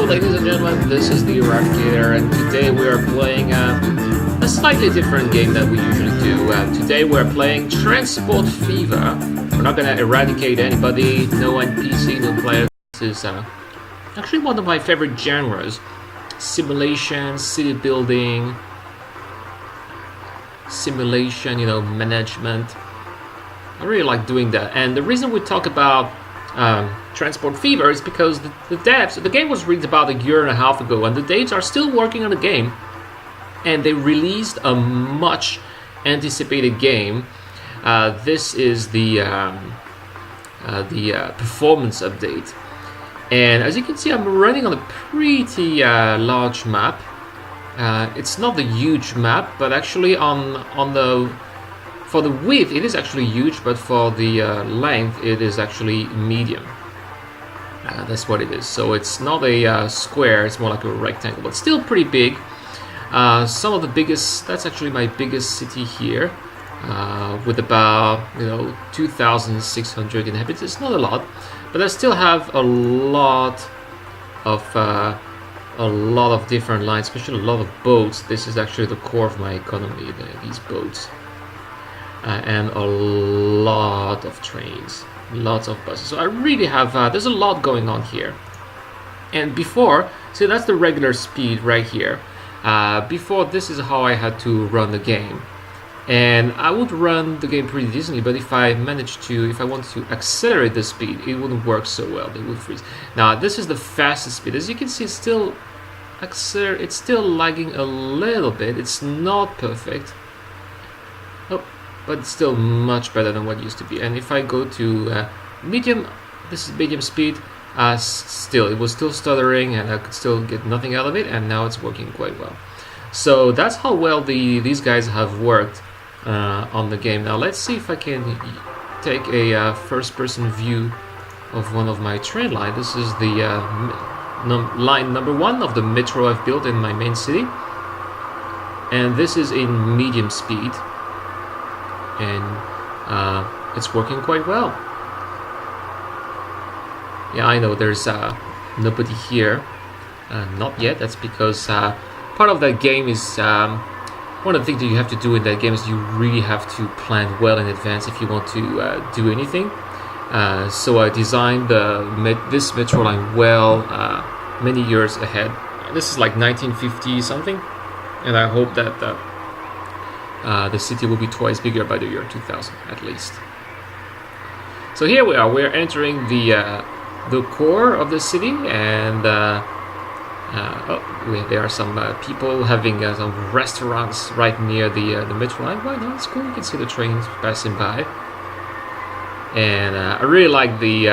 ladies and gentlemen, this is the Eradicator, and today we are playing a slightly different game than we usually do. Today we are playing Transport Fever. We're not gonna eradicate anybody, no NPC, no player. This is actually one of my favorite genres. Simulation, city building, simulation, management. I really like doing that, and the reason we talk about Transport Fever is because the game was released about a year and a half ago, and the devs are still working on the game, and they released a much anticipated game. This is the performance update, and as you can see, I'm running on a pretty large map. It's not the huge map, but actually for the width it is actually huge, but for the length it is actually medium. That's what it is. So it's not a square, it's more like a rectangle, but still pretty big. Some of the biggest, that's actually my biggest city here, with about 2,600 inhabitants. It's not a lot, but I still have a lot of different lines, especially a lot of boats. This is actually the core of my economy, these boats. And a lot of trains, lots of buses. So I really have, there's a lot going on here. And before, see, that's the regular speed right here. Before, this is how I had to run the game. And I would run the game pretty decently, but if I wanted to accelerate the speed, it wouldn't work so well, it would freeze. Now, this is the fastest speed. As you can see, it's still lagging a little bit. It's not perfect. Oh. But it's still much better than what it used to be. And if I go to medium, this is medium speed, still, it was still stuttering and I could still get nothing out of it, and now it's working quite well. So that's how well these guys have worked on the game. Now let's see if I can take a first-person view of one of my train lines. This is the line number 1 of the metro I've built in my main city. And this is in medium speed. And it's working quite well. Yeah, I know there's nobody here, not yet. That's because part of that game is one of the things that you have to do in that game is you really have to plan well in advance if you want to do anything. So I designed this metro line well many years ahead. This is like 1950 something, and I hope that the city will be twice bigger by the year 2000 at least. So here we are. We're entering the core of the city, and there are some people having some restaurants right near the metro line. Well, that's cool. You can see the trains passing by, and I really like the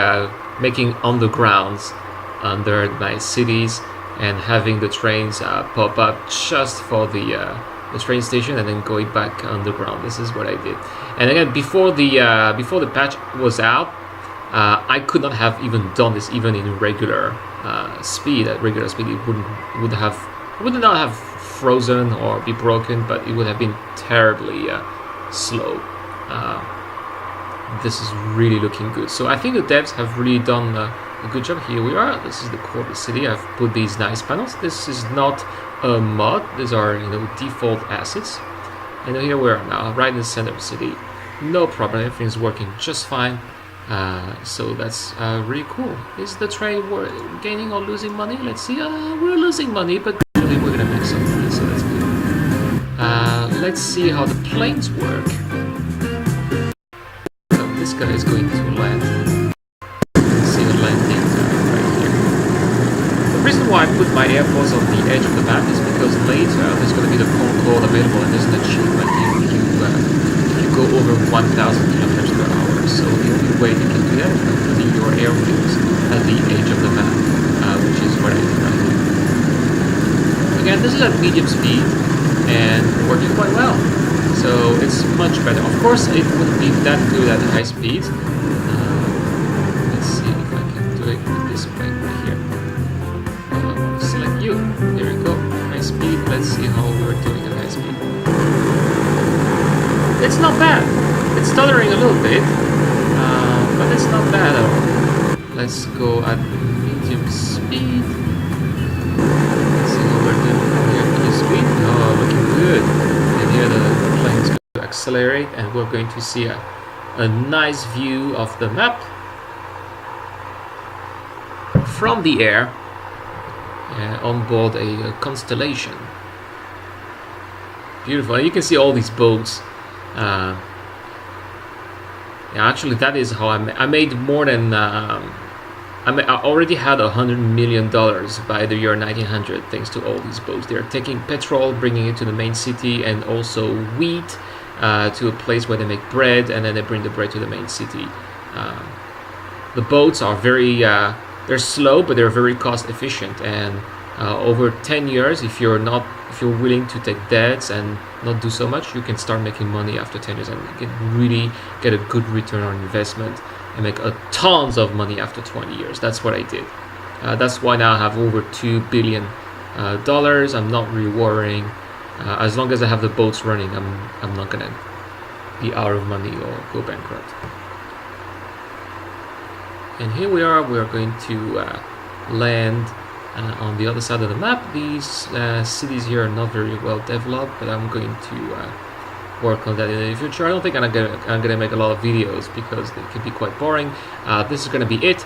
making undergrounds under my cities and having the trains pop up just for the train station and then going back underground. This is what I did. And again, before the patch was out, I could not have even done this even in regular speed. At regular speed, it would not have frozen or be broken, but it would have been terribly slow. This is really looking good. So I think the devs have really done a good job. Here we are. This is the core of the city. I've put these nice panels. This is not a mod. These are default assets. And here we are now, right in the center of the city. No problem. Everything's working just fine. So that's really cool. Is the train gaining or losing money? Let's see. We're losing money, but gradually we're gonna make some money, so that's good. Let's see how the planes work. So this guy is going to land. See the landing right here. The reason why I put my airports on the edge of the map is because later there's going to be the Concorde available, and there's an achievement if you go over 1,000 kilometers per hour. So the only way you can do that is by putting your airfields at the edge of the map, which is what I did right here. Again, this is at medium speed and working quite well. So it's much better. Of course, it wouldn't be that good at high speed. Let's see if I can do it with this way right here. Select you. There we go. High speed. Let's see how we're doing at high speed. It's not bad. It's stuttering a little bit, but it's not bad at all. Let's go at medium speed. accelerate, and we're going to see a nice view of the map from the air on board a Constellation. Beautiful. And you can see all these boats. Yeah, actually, that is how I made more than. I already had $100 million by the year 1900 thanks to all these boats. They're taking petrol, bringing it to the main city, and also wheat to a place where they make bread, and then they bring the bread to the main city. The boats are very, they're slow, but they're very cost efficient. And over 10 years, if you're willing to take debts and not do so much, you can start making money after 10 years and you can really get a good return on investment and make tons of money after 20 years. That's what I did. That's why now I have over $2 billion. I'm not really worrying. As long as I have the boats running, I'm not gonna be out of money or go bankrupt. And here we are. We're going to land on the other side of the map. These cities here are not very well developed, but I'm going to work on that in the future. I don't think I'm gonna make a lot of videos because they can be quite boring. This is gonna be it.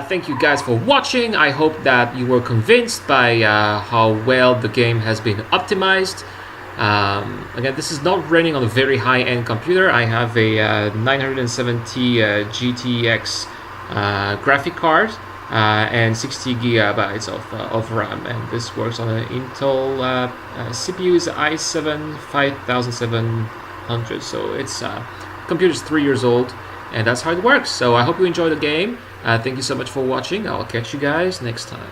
Thank you guys for watching. I hope that you were convinced by how well the game has been optimized. Again, this is not running on a very high-end computer. I have a 970 GTX graphic card and 60 gigabytes of RAM, and this works on an Intel CPU is i7 5700, so it's computer's 3 years old, and that's how it works. So I hope you enjoy the game. Thank you so much for watching. I'll catch you guys next time.